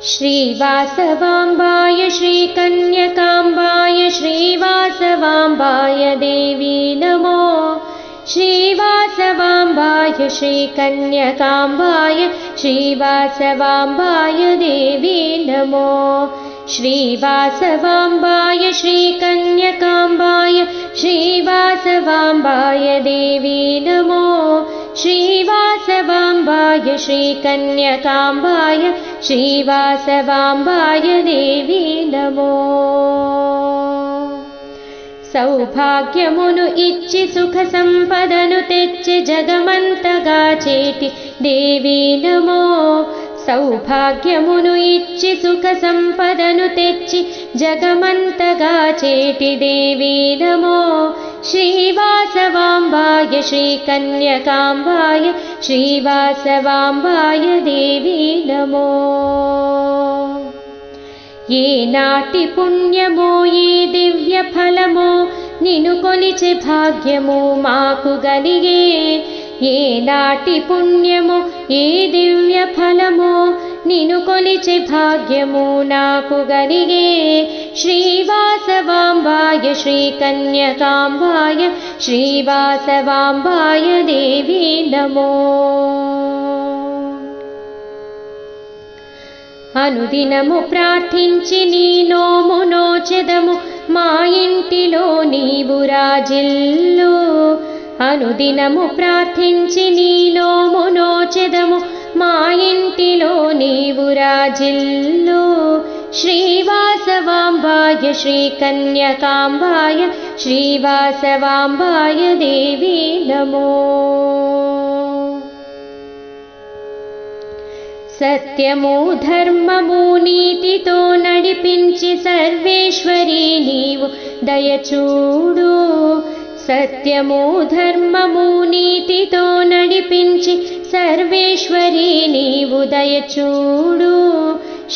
श्रीवासवाम्बाय श्रीकन्यकाम्बाय श्रीवासवाम्बाय देवी नमो। श्रीवासवाम्बाय श्रीकन्यकाम्बाय श्रीवासवाम्बाय देवी नमो। श्रीवासवाम्बाय श्रीकन्यकाम्बाय श्रीवासवाम्बाय देवी नमो। श्रीवासवाम्बाय श्रीकन्यकाम्बाय श्रीवासवाम्बाय देवी नमो। सौभाग्यमुनु इच्छि सुख संपदनु तेच्छि जगमंतगा चेटी देवी नमो। सौभाग्यमुनु इच्छि सुख संपदनु तेच्छि जगमंतगा चेटी देवी नमो। श्रीवासवाम्बाय श्रीकन्यकाम्बाय श्रीवासवाम्बाय देवी नमो। ये नाटी पुण्यमो ये दिव्य फलमो निनु कोलिचे भाग्यमो माकु गलिगे। ये नाटी पुण्यमो ये दिव्य फलमो निनु कोलिचे भाग्यमो नाकु गलिगे। श्रीवासवाम्बाय श्रीकन्यकाम्बाय श्रीवासवाम्बाय देवी नमो। అనుదినము ప్రార్థించి నీ నోము నోచెదము మా ఇంటిలో నీవు రాజిల్లు। అనుదినము ప్రార్థించి నీ నోము నోచెదము మా ఇంటిలో నీవు రాజిల్లు। श्रीवासवाम्बाय श्रीकन्यकाम्बाय श्रीवासवाम्बाय देवी नमो। सत्यमु धर्ममु नीतितो नडिपिंचि सर्वेश्वरी नीवु दयचूडु। सत्यमु धर्ममु नीतितो नडिपिंचि सर्वेश्वरी नीवु दयचूडु।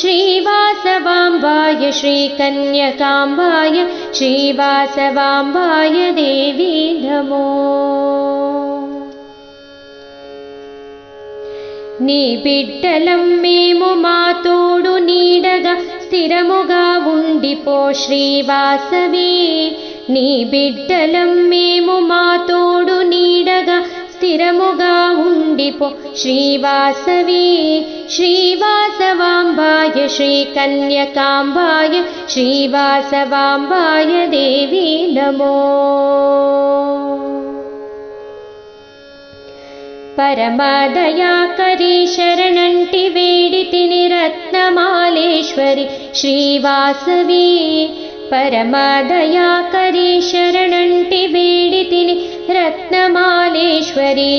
श्रीवासवाम्बाय श्रीकन्यकाम्बाय श्रीवासवाम्बाय देवी नमो। నీ బిడ్డలం మేము మా తోడు నీడగా స్థిరముగా ఉండిపో శ్రీవాసవి। నీ బిడ్డలం మేము మా తోడు నీడగా స్థిరముగా ఉండిపో శ్రీవాసవి। श्रीवासवाम्बाय श्रीकन्यकाम्बाय श्रीवासवाम्बाय देवी नमो। परमदयाकरी शरणंटि वेडितिनि रत्नमालेश्वरि श्रीवासवी। परमदयाकरी शरणंटि वेडितिनि रत्नमालेश्वरि